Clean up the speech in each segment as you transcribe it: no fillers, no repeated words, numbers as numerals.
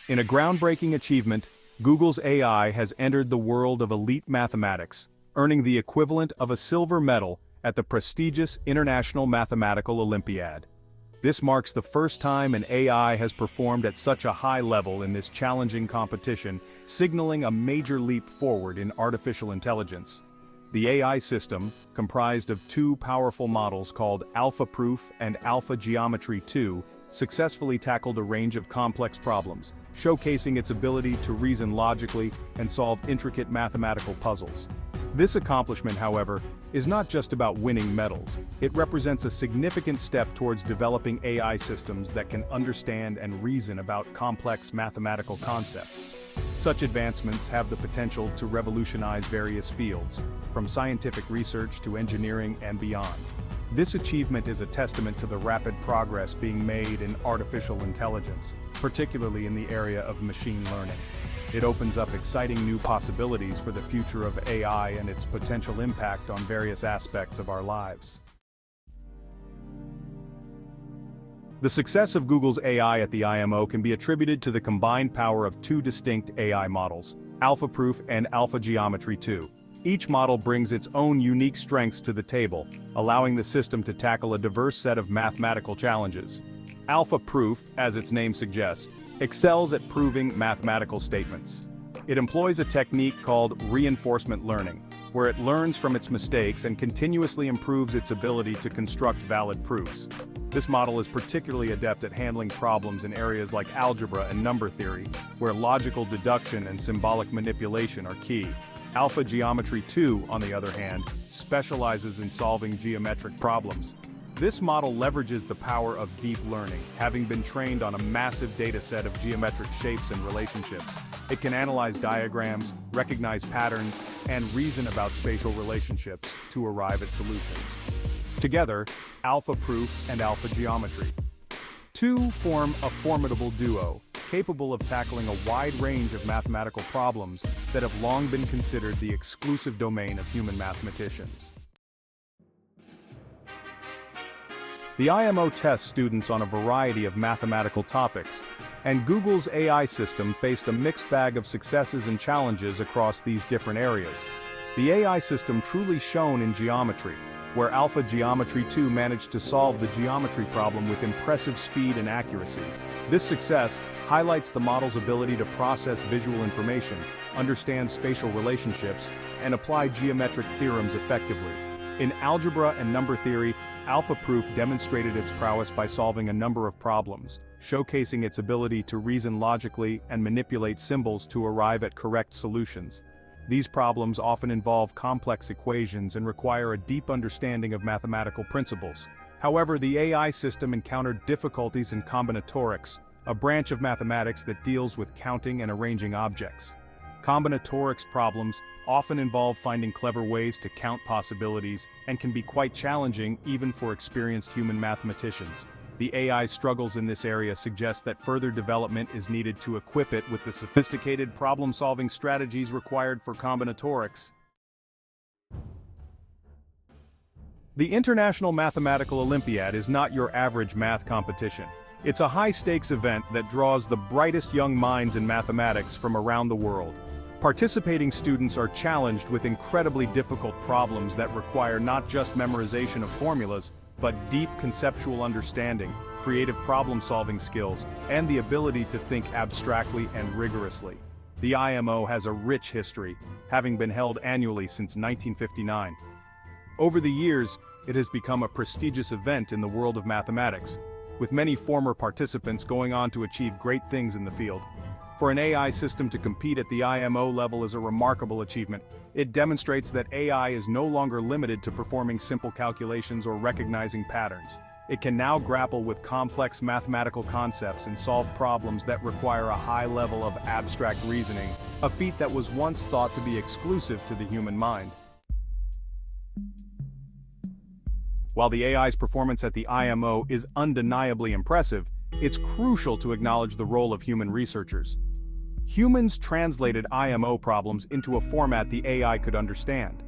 In a groundbreaking achievement, Google's AI has entered the world of elite mathematics, earning the equivalent of a silver medal at the prestigious International Mathematical Olympiad. This marks the first time an AI has performed at such a high level in this challenging competition, signaling a major leap forward in artificial intelligence. The AI system, comprised of two powerful models called AlphaProof and AlphaGeometry 2, successfully tackled a range of complex problems, showcasing its ability to reason logically and solve intricate mathematical puzzles. This accomplishment, however, is not just about winning medals. It represents a significant step towards developing AI systems that can understand and reason about complex mathematical concepts. Such advancements have the potential to revolutionize various fields, from scientific research to engineering and beyond. This achievement is a testament to the rapid progress being made in artificial intelligence, particularly in the area of machine learning. It opens up exciting new possibilities for the future of AI and its potential impact on various aspects of our lives. The success of Google's AI at the IMO can be attributed to the combined power of two distinct AI models, AlphaProof and AlphaGeometry 2. Each model brings its own unique strengths to the table, allowing the system to tackle a diverse set of mathematical challenges. AlphaProof, as its name suggests, excels at proving mathematical statements. It employs a technique called reinforcement learning, where it learns from its mistakes and continuously improves its ability to construct valid proofs. This model is particularly adept at handling problems in areas like algebra and number theory, where logical deduction and symbolic manipulation are key. AlphaGeometry 2, on the other hand, specializes in solving geometric problems. This model leverages the power of deep learning, having been trained on a massive dataset of geometric shapes and relationships. It can analyze diagrams, recognize patterns, and reason about spatial relationships to arrive at solutions. Together, AlphaProof and AlphaGeometry 2 form a formidable duo, capable of tackling a wide range of mathematical problems that have long been considered the exclusive domain of human mathematicians. The IMO tests students on a variety of mathematical topics, and Google's AI system faced a mixed bag of successes and challenges across these different areas. The AI system truly shone in geometry, where AlphaGeometry 2 managed to solve the geometry problem with impressive speed and accuracy. This success highlights the model's ability to process visual information, understand spatial relationships, and apply geometric theorems effectively. In algebra and number theory, AlphaProof demonstrated its prowess by solving a number of problems, showcasing its ability to reason logically and manipulate symbols to arrive at correct solutions. These problems often involve complex equations and require a deep understanding of mathematical principles. However, the AI system encountered difficulties in combinatorics, a branch of mathematics that deals with counting and arranging objects. Combinatorics problems often involve finding clever ways to count possibilities and can be quite challenging even for experienced human mathematicians. The AI's struggles in this area suggest that further development is needed to equip it with the sophisticated problem-solving strategies required for combinatorics. The International Mathematical Olympiad is not your average math competition. It's a high-stakes event that draws the brightest young minds in mathematics from around the world. Participating students are challenged with incredibly difficult problems that require not just memorization of formulas, but deep conceptual understanding, creative problem-solving skills, and the ability to think abstractly and rigorously. The IMO has a rich history, having been held annually since 1959. Over the years, it has become a prestigious event in the world of mathematics, with many former participants going on to achieve great things in the field. For an AI system to compete at the IMO level is a remarkable achievement. It demonstrates that AI is no longer limited to performing simple calculations or recognizing patterns. It can now grapple with complex mathematical concepts and solve problems that require a high level of abstract reasoning, a feat that was once thought to be exclusive to the human mind. While the AI's performance at the IMO is undeniably impressive, it's crucial to acknowledge the role of human researchers. Humans translated IMO problems into a format the AI could understand.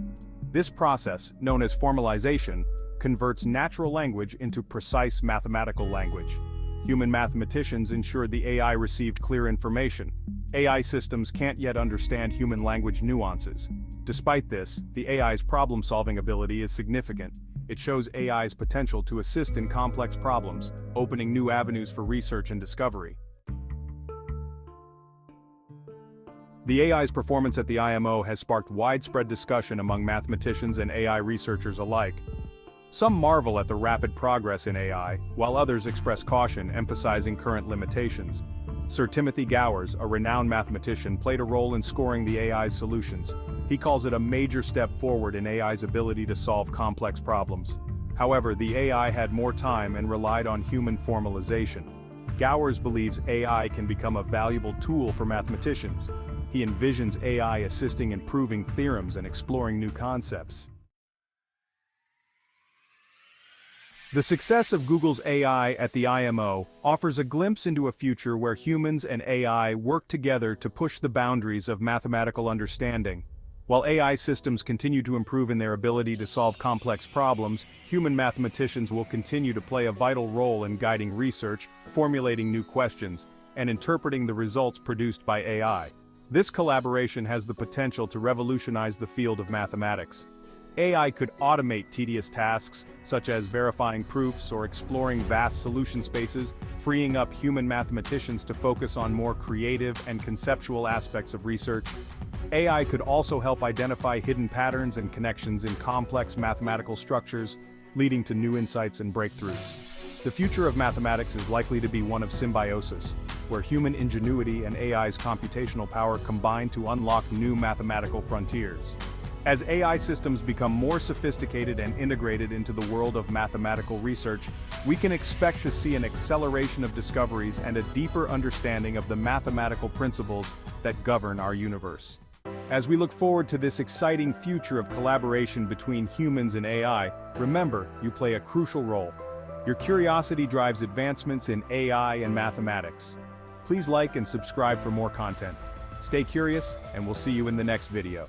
This process, known as formalization, converts natural language into precise mathematical language. human mathematicians ensured the AI received clear information. AI systems can't yet understand human language nuances. Despite this, the AI's problem-solving ability is significant. It shows AI's potential to assist in complex problems, opening new avenues for research and discovery. The AI's performance at the IMO has sparked widespread discussion among mathematicians and AI researchers alike. Some marvel at the rapid progress in AI, while others express caution, emphasizing current limitations. Sir Timothy Gowers, a renowned mathematician, played a role in scoring the AI's solutions. He calls it a major step forward in AI's ability to solve complex problems. However, the AI had more time and relied on human formalization. Gowers believes AI can become a valuable tool for mathematicians. He envisions AI assisting in proving theorems and exploring new concepts. The success of Google's AI at the IMO offers a glimpse into a future where humans and AI work together to push the boundaries of mathematical understanding. While AI systems continue to improve in their ability to solve complex problems, human mathematicians will continue to play a vital role in guiding research, formulating new questions, and interpreting the results produced by AI. This collaboration has the potential to revolutionize the field of mathematics. AI could automate tedious tasks, such as verifying proofs or exploring vast solution spaces, freeing up human mathematicians to focus on more creative and conceptual aspects of research. AI could also help identify hidden patterns and connections in complex mathematical structures, leading to new insights and breakthroughs. The future of mathematics is likely to be one of symbiosis, where human ingenuity and AI's computational power combine to unlock new mathematical frontiers. As AI systems become more sophisticated and integrated into the world of mathematical research, we can expect to see an acceleration of discoveries and a deeper understanding of the mathematical principles that govern our universe. As we look forward to this exciting future of collaboration between humans and AI, remember, you play a crucial role. Your curiosity drives advancements in AI and mathematics. Please like and subscribe for more content. Stay curious, and we'll see you in the next video.